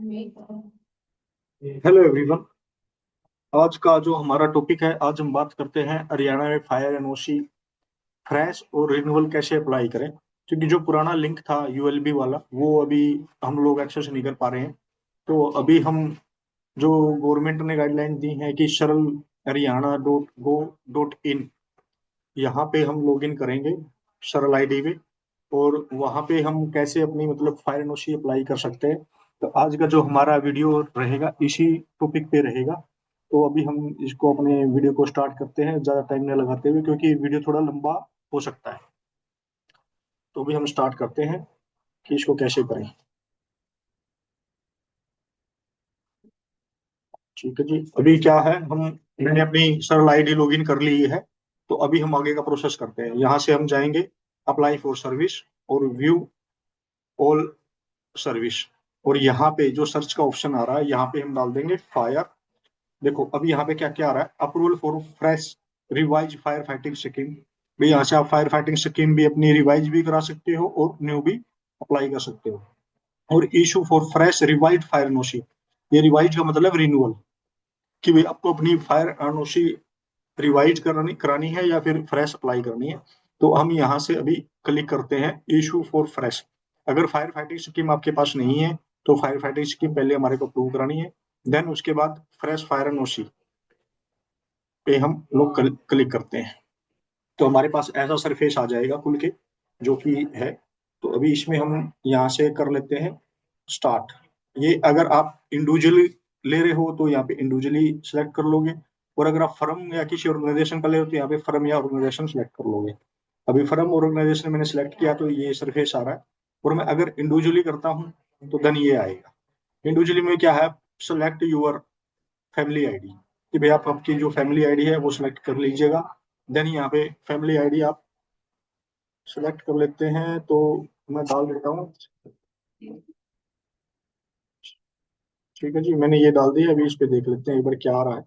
Hello everyone. आज का जो हमारा टॉपिक है, आज हम बात करते हैं हरियाणा में फायर एनओसी फ्रेश और रिन्यूअल कैसे अप्लाई करें। क्योंकि जो पुराना लिंक था यूएलबी वाला, वो अभी हम लोग एक्सेस नहीं कर पा रहे हैं। तो अभी हम जो गवर्नमेंट ने गाइडलाइन दी है कि सरल हरियाणा.gov.in, यहाँ पे हम लॉग इन करेंगे सरल आईडी पे। और वहाँ पे हम कैसे अपनी मतलब फायर एनओसी अप्लाई कर सकते हैं। तो आज का जो हमारा वीडियो रहेगा इसी टॉपिक पे रहेगा। तो अभी हम इसको अपने वीडियो को स्टार्ट करते हैं, ज़्यादा टाइम नहीं लगाते हुए, क्योंकि वीडियो थोड़ा लंबा हो सकता है। तो अभी हम स्टार्ट करते हैं कि इसको कैसे करें। ठीक है जी, अभी क्या है, मैंने अपनी सरल आईडी लॉगिन कर ली है। तो अभी हम आगे का प्रोसेस करते हैं। यहाँ से हम जाएंगे अप्लाई फॉर सर्विस और व्यू ऑल सर्विस। और यहाँ पे जो सर्च का ऑप्शन आ रहा है, यहाँ पे हम डाल देंगे फायर। देखो अभी यहाँ पे क्या क्या आ रहा है, approval for fresh revise fire fighting scheme. भाई यहाँ से आप फायर फाइटिंग स्कीम भी अपनी रिवाइज भी करा सकते हो और न्यू भी अप्लाई कर सकते हो। और issue for fresh revise fire NOC, ये रिवाइज का मतलब रिन्यूअल, कि भाई आपको अपनी फायर एनओसी रिवाइज करानी करानी है या फिर फ्रेश अप्लाई करनी है। तो हम यहाँ से अभी क्लिक करते हैं इशू फॉर फ्रेश। अगर फायर फाइटिंग स्कीम आपके पास नहीं है तो फायर फाइटिंग स्कीम पहले हमारे को अप्रूव करानी है। देन उसके बाद फ्रेश फायर एनओसी पे हम लोग क्लिक करते हैं। तो हमारे पास ऐसा सरफेस आ जाएगा खुल के, जो कि है। तो अभी इसमें हम यहाँ से कर लेते हैं स्टार्ट। ये अगर आप इंडिविजुअली ले रहे हो तो यहाँ पे इंडिविजुअली सिलेक्ट कर लोगे। और अगर आप फर्म या किसी ऑर्गेनाइजेशन का ले रहे हो तो यहाँ पे फर्म या ऑर्गेनाइजेशन सिलेक्ट कर लोगे। अभी फर्म और ऑर्गेनाइजेशन मैंने सिलेक्ट किया तो ये सरफेस आ रहा है। और मैं अगर इंडिविजुअली करता हूँ तो देन ये आएगा। इंडिविजुअली में क्या है, सेलेक्ट यूर फैमिली आईडी, कि भाई आप आपकी जो फैमिली आईडी है वो सिलेक्ट कर लीजिएगा। देन यहाँ पे फैमिली आईडी आप सिलेक्ट कर लेते हैं। तो मैं डाल देता हूँ। ठीक है जी, मैंने ये डाल दिया। अभी इस पे देख लेते हैं एक बार क्या आ रहा है।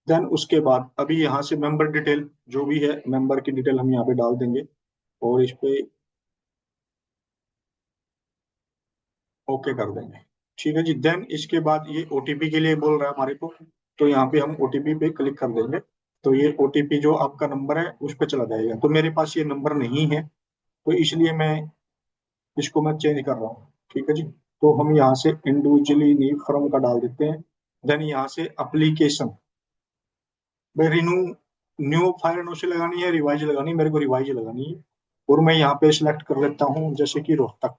देन उसके बाद अभी यहाँ से मेंबर डिटेल, जो भी है मेंबर की डिटेल हम यहाँ पे डाल देंगे। और इस पे ओके कर देंगे। ठीक है जी, देन इसके बाद ये ओटीपी के लिए बोल रहा है हमारे को। तो यहाँ पे हम ओटीपी पे क्लिक कर देंगे। तो ये ओटीपी जो आपका नंबर है उस पर चला जाएगा। तो मेरे पास ये नंबर नहीं है, तो इसलिए मैं इसको मैं चेंज कर रहा हूँ। ठीक है जी, तो हम यहाँ से इंडिविजुअली नीड फ्रॉम का डाल देते हैं। देन यहाँ से एप्लीकेशन, भाई रिन्यू न्यू फायर एनओसी लगानी है रिवाइज लगानी है, मेरे को रिवाइज लगानी है। और मैं यहाँ पे सिलेक्ट कर लेता हूँ जैसे कि रोहतक।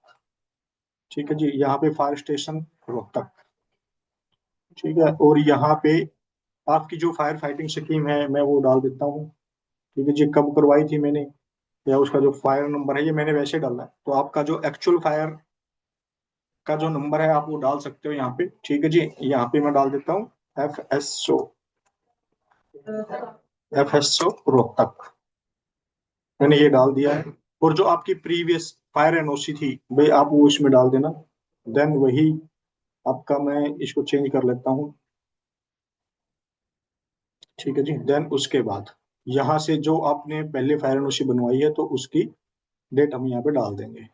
ठीक है जी, यहाँ पे फायर स्टेशन रोहतक। ठीक है, और यहाँ पे आपकी जो फायर फाइटिंग स्कीम है मैं वो डाल देता हूँ। ठीक है जी, कब करवाई थी मैंने, या उसका जो फायर नंबर है ये मैंने वैसे डाला है। तो आपका जो एक्चुअल फायर का जो नंबर है आप वो डाल सकते हो यहाँ पे। ठीक है जी, यहाँ पे मैं डाल देता हूँ एफ एस ओ रोहतक। मैंने ये डाल दिया है। और जो आपकी प्रीवियस फायर एनओसी थी भाई आप वो इसमें डाल देना। देन वही आपका, मैं इसको चेंज कर लेता हूँ। ठीक है जी, देन उसके बाद यहाँ से जो आपने पहले फायर एनओसी बनवाई है तो उसकी डेट हम यहाँ पे डाल देंगे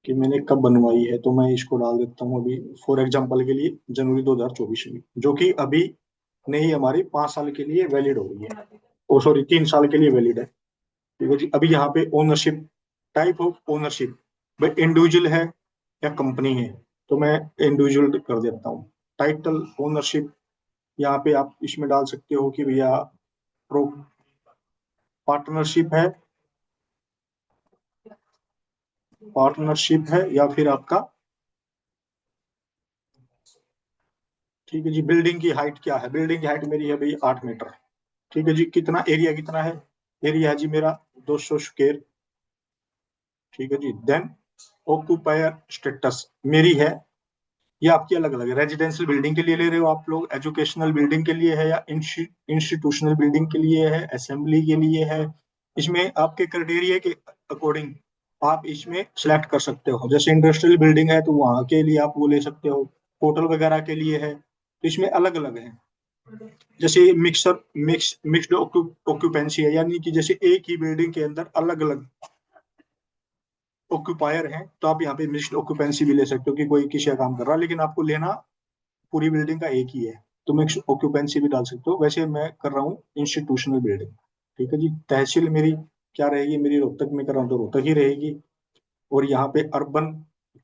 कि मैंने कब बनवाई है। तो मैं इसको डाल देता हूँ अभी फॉर एग्जाम्पल के लिए जनवरी 2024 में, जो कि अभी नहीं, हमारी 5 साल के लिए वैलिड हो रही है। ओ सॉरी, 3 साल के लिए वैलिड है। ठीक है जी, अभी यहाँ पे ओनरशिप, टाइप ऑफ ओनरशिप, भाई इंडिविजुअल है या कंपनी है। तो मैं इंडिविजुअल कर देता हूँ। टाइटल ओनरशिप यहाँ पे आप इसमें डाल सकते हो कि भैया प्रो पार्टनरशिप है, या फिर आपका। ठीक है जी, बिल्डिंग की हाइट क्या है, बिल्डिंग की हाइट मेरी है भाई 8 मीटर। ठीक है जी, कितना एरिया कितना है, एरिया है जी मेरा 200 स्क्वायर। ठीक है जी, देन ऑक्यूपायर स्टेटस मेरी है, ये आपकी अलग अलग है। रेजिडेंशियल बिल्डिंग के लिए ले रहे हो आप लोग, एजुकेशनल बिल्डिंग के लिए है, या इंस्टीट्यूशनल बिल्डिंग के लिए है, असेंबली के लिए है। इसमें आपके क्राइटेरिया के अकॉर्डिंग आप इसमें सिलेक्ट कर सकते हो। जैसे इंडस्ट्रियल बिल्डिंग है तो वहां के लिए आप वो ले सकते हो, होटल वगैरह के लिए है, तो इसमें अलग अलग है। जैसे मिक्स्ड ऑक्यूपेंसी है, यानी कि जैसे एक ही बिल्डिंग के अंदर अलग अलग ऑक्यूपायर हैं तो आप यहाँ पे मिक्स्ड ऑक्यूपेंसी भी ले सकते हो कि कोई किसी का काम कर रहा है, लेकिन आपको लेना पूरी बिल्डिंग का एक ही है, तो मिक्स्ड ऑक्यूपेंसी भी डाल सकते हो। वैसे मैं कर रहा हूँ इंस्टीट्यूशनल बिल्डिंग। ठीक है जी। तहसील मेरी क्या रहेगी, मेरी रोहतक में कर रहा हूँ तो रोहतक ही रहेगी। और यहाँ पे अर्बन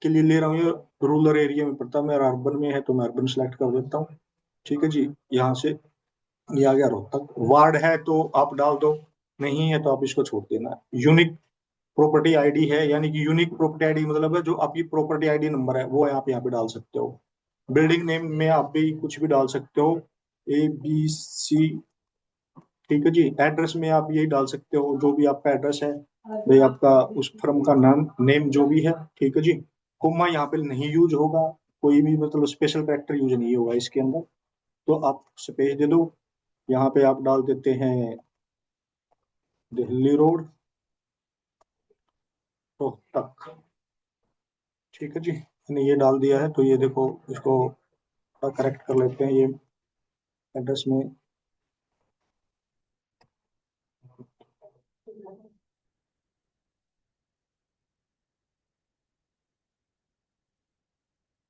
के लिए ले रहा हूँ, ये रूरल एरिया में पड़ता है, मेरा अर्बन में है तो मैं अर्बन सेलेक्ट कर देता हूँ। ठीक है जी। यहाँ से ये आ गया रोहतक। वार्ड है तो आप डाल दो, नहीं है तो आप इसको छोड़ देना। यूनिक प्रॉपर्टी आईडी है, यानी कि यूनिक प्रॉपर्टी आईडी मतलब है जो आपकी प्रॉपर्टी आईडी नंबर है वो आप यहाँ पे डाल सकते हो। बिल्डिंग नेम में आप भी कुछ भी डाल सकते हो, ABC। ठीक है जी। एड्रेस में आप यही डाल सकते हो जो भी आपका एड्रेस है भाई, आपका उस फर्म का नाम नेम जो भी है। ठीक है जी। कोमा यहाँ पे नहीं यूज होगा, कोई भी मतलब स्पेशल कैरेक्टर यूज नहीं होगा इसके अंदर, तो आप स्पेस दे दो। यहाँ पे आप डाल देते हैं दिल्ली रोड रोहतक। ठीक है जी। मैंने ये डाल दिया है, तो ये देखो इसको करेक्ट कर लेते हैं ये एड्रेस में।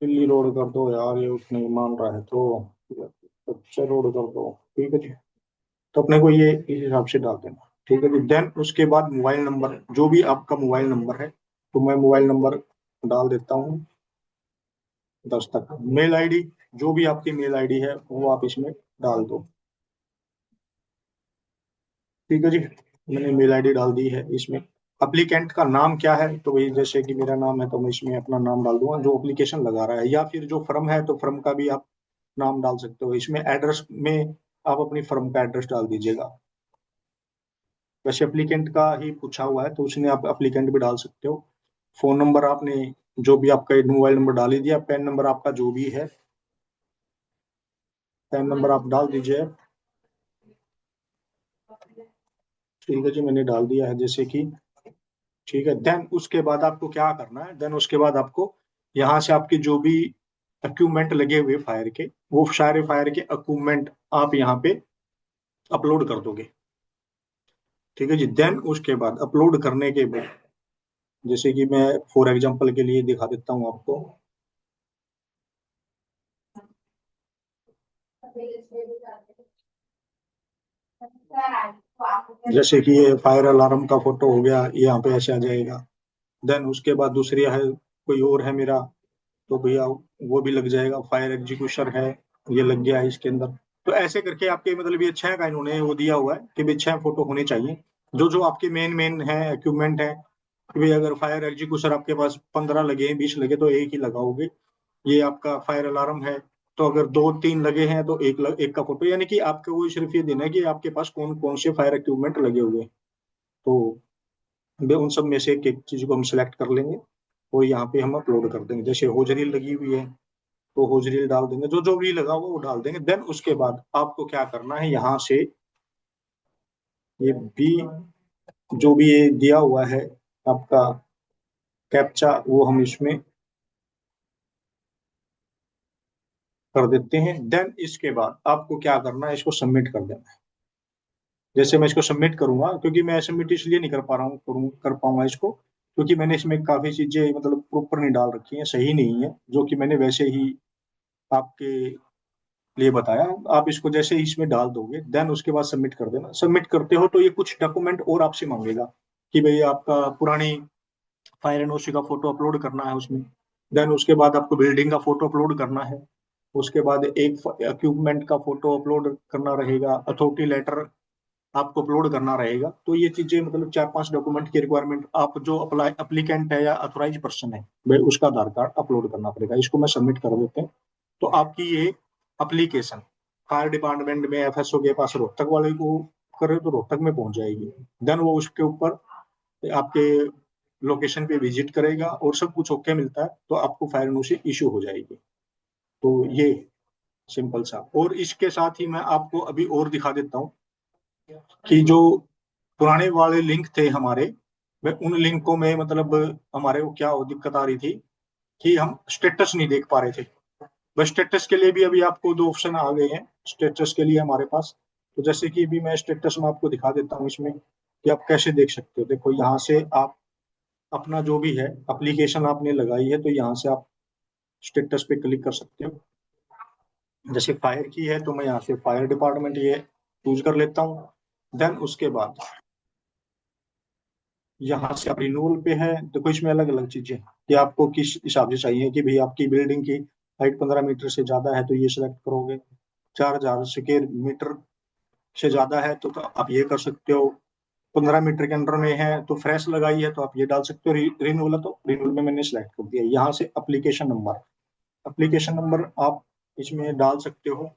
दिल्ली रोड कर दो यार, ये उसने मान रहा है तो अच्छा रोड कर दो। ठीक है जी। तो अपने को ये इस हिसाब से डाल देना। ठीक है जी। देन उसके बाद मोबाइल नंबर, जो भी आपका मोबाइल नंबर है तो मैं मोबाइल नंबर डाल देता हूँ 10 तक। मेल आईडी, जो भी आपकी मेल आईडी है वो आप इसमें डाल दो। ठीक है जी। मैंने मेल आईडी डाल दी है इसमें। अप्लीकेंट का नाम क्या है, तो भाई जैसे कि मेरा नाम है तो मैं इसमें अपना नाम डाल दूंगा जो एप्लीकेशन लगा रहा है, या फिर जो फर्म है तो फर्म का भी आप नाम डाल सकते हो इसमें। एड्रेस में आप अपनी फर्म का एड्रेस डाल दीजिएगा। वैसे एप्लीकेंट का ही पूछा हुआ है तो उसने आप एप्लीकेंट भी डाल सकते हो। फोन नंबर आपने जो भी आपका मोबाइल नंबर डाल ही दिया, पैन नंबर आपका जो भी है पैन नंबर आप डाल दीजिए। ठीक है जी। मैंने डाल दिया है जैसे कि। ठीक है। देन उसके बाद आपको क्या करना है, देन उसके बाद आपको यहाँ से आपके जो भी इक्विपमेंट लगे हुए फायर के, वो सारे फायर के इक्विपमेंट आप यहाँ पे अपलोड कर दोगे। ठीक है जी। देन उसके बाद अपलोड करने के बाद, जैसे कि मैं फॉर एग्जांपल के लिए दिखा देता हूँ आपको। जैसे कि ये फायर अलार्म का फोटो हो गया, ये यहाँ पे ऐसे आ जाएगा। देन उसके बाद दूसरी है, कोई और है मेरा, तो भैया वो भी लग जाएगा। फायर एग्जीक्यूशन है, ये लग गया है इसके अंदर। तो ऐसे करके आपके मतलब ये 6 का इन्होंने वो दिया हुआ है कि भाई 6 फोटो होने चाहिए, जो जो आपके मेन मेन है इक्विपमेंट है। कि भाई अगर फायर एग्जीक्यूशन आपके पास 15 लगे 20 लगे तो एक ही लगाओगे। ये आपका फायर अलार्म है, तो अगर 2 3 लगे हैं तो एक का फोटो, यानी कि आपको वो सिर्फ ये देना है कि आपके पास कौन कौन से फायर इक्विपमेंट लगे हुए हैं। तो वे उन सब में से एक चीज को हम सिलेक्ट कर लेंगे और यहाँ पे हम अपलोड कर देंगे। जैसे होजरी लगी हुई है तो होजरी डाल देंगे, जो जो भी लगा हुआ वो डाल देंगे। देन उसके बाद आपको क्या करना है, यहाँ से ये भी जो भी ये दिया हुआ है आपका कैप्चा, वो हम इसमें कर देते हैं। देन इसके बाद आपको क्या करना है, इसको सबमिट कर देना है। जैसे मैं इसको सबमिट करूंगा, क्योंकि मैं सबमिट इसलिए नहीं कर पा रहा हूँ, कर पाऊंगा इसको, क्योंकि मैंने इसमें काफी चीजें मतलब प्रॉपर नहीं डाल रखी हैं, सही नहीं है, जो कि मैंने वैसे ही आपके लिए बताया। आप इसको जैसे ही इसमें डाल दोगे देन उसके बाद सबमिट कर देना। सबमिट करते हो तो ये कुछ डॉक्यूमेंट और आपसे मांगेगा कि भाई आपका पुरानी फायर एनओसी का फोटो अपलोड करना है उसमें। देन उसके बाद आपको बिल्डिंग का फोटो अपलोड करना है। उसके बाद एक इक्विपमेंट का फोटो अपलोड करना रहेगा, अथॉरिटी लेटर आपको अपलोड करना रहेगा। तो ये चीजें मतलब 4 5 डॉक्यूमेंट की रिक्वायरमेंट, आप जो अप्लाई एप्लीकेंट है या अथोराइज पर्सन है भाई उसका आधार कार्ड अपलोड करना पड़ेगा। इसको मैं सबमिट कर देते हैं। तो आपकी ये एप्लीकेशन फायर डिपार्टमेंट में FSO के पास रोहतक वाले को करे तो रोहतक में पहुंच जाएगी। देन वो उसके ऊपर आपके लोकेशन पे विजिट करेगा और सब कुछ ओके मिलता है तो आपको फायर नोटिस इशू हो जाएगी। तो ये सिंपल सा। और इसके साथ ही मैं आपको अभी और दिखा देता हूँ कि जो पुराने वाले लिंक थे हमारे, मैं उन लिंकों में मतलब हमारे को क्या दिक्कत आ रही थी कि हम स्टेटस नहीं देख पा रहे थे। बस स्टेटस के लिए भी अभी आपको 2 ऑप्शन आ गए हैं स्टेटस के लिए हमारे पास। तो जैसे कि अभी मैं स्टेटस में आपको दिखा देता हूँ इसमें कि आप कैसे देख सकते हो। देखो यहाँ से आप अपना जो भी है एप्लीकेशन आपने लगाई है, तो यहाँ से आप स्टेटस पे क्लिक कर सकते हो। जैसे फायर की है तो मैं यहाँ से फायर डिपार्टमेंट ये चूज कर लेता हूँ। देन उसके बाद यहाँ से आप रिन्यूअल पे है, देखो इसमें अलग अलग चीजें हैं कि आपको किस हिसाब से चाहिए, कि भाई आपकी बिल्डिंग की हाइट 15 मीटर से ज्यादा है तो ये सिलेक्ट करोगे, 4000 स्क्वायर मीटर से ज्यादा है तो आप ये कर सकते हो, 15 मीटर के अंडर में है तो फ्रेश लगाई है तो आप ये डाल सकते हो। रिन्यूअल है तो रिन्यूअल में मैंने सिलेक्ट कर दिया। यहाँ से एप्लीकेशन नंबर आप इसमें डाल सकते हो।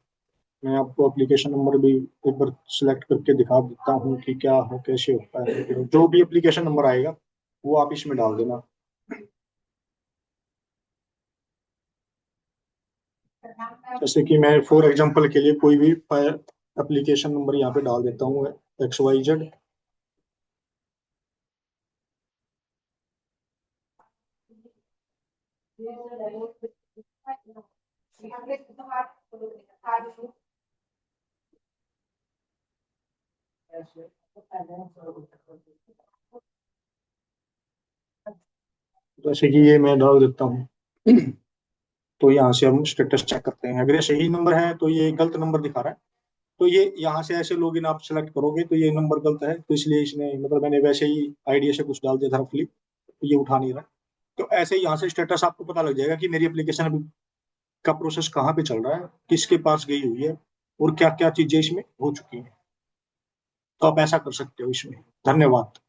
मैं आपको एप्लीकेशन नंबर भी एक बार सिलेक्ट करके दिखा देता हूँ कि क्या हो, कैसे होता है। जो भी एप्लीकेशन नंबर आएगा वो आप इसमें डाल देना। जैसे कि मैं फॉर एग्जांपल के लिए कोई भी एप्लीकेशन नंबर यहाँ पे डाल देता हूँ, XYZ। जैसे कि ये मैं डाल देता हूँ। तो यहाँ से हम स्टेटस चेक करते हैं, अगर ये सही नंबर है तो ये गलत नंबर दिखा रहा है। तो ये यहाँ से ऐसे लॉगिन आप सेलेक्ट करोगे तो ये नंबर गलत है, तो इसलिए इसने मतलब मैंने वैसे ही आइडिया से कुछ डाल दिया था रफली, तो ये उठा नहीं रहा। तो ऐसे ही यहाँ से स्टेटस आपको पता लग जाएगा कि मेरी एप्लीकेशन अभी का प्रोसेस कहाँ पे चल रहा है, किसके पास गई हुई है, और क्या क्या चीजें इसमें हो चुकी हैं। तो आप ऐसा कर सकते हो इसमें। धन्यवाद।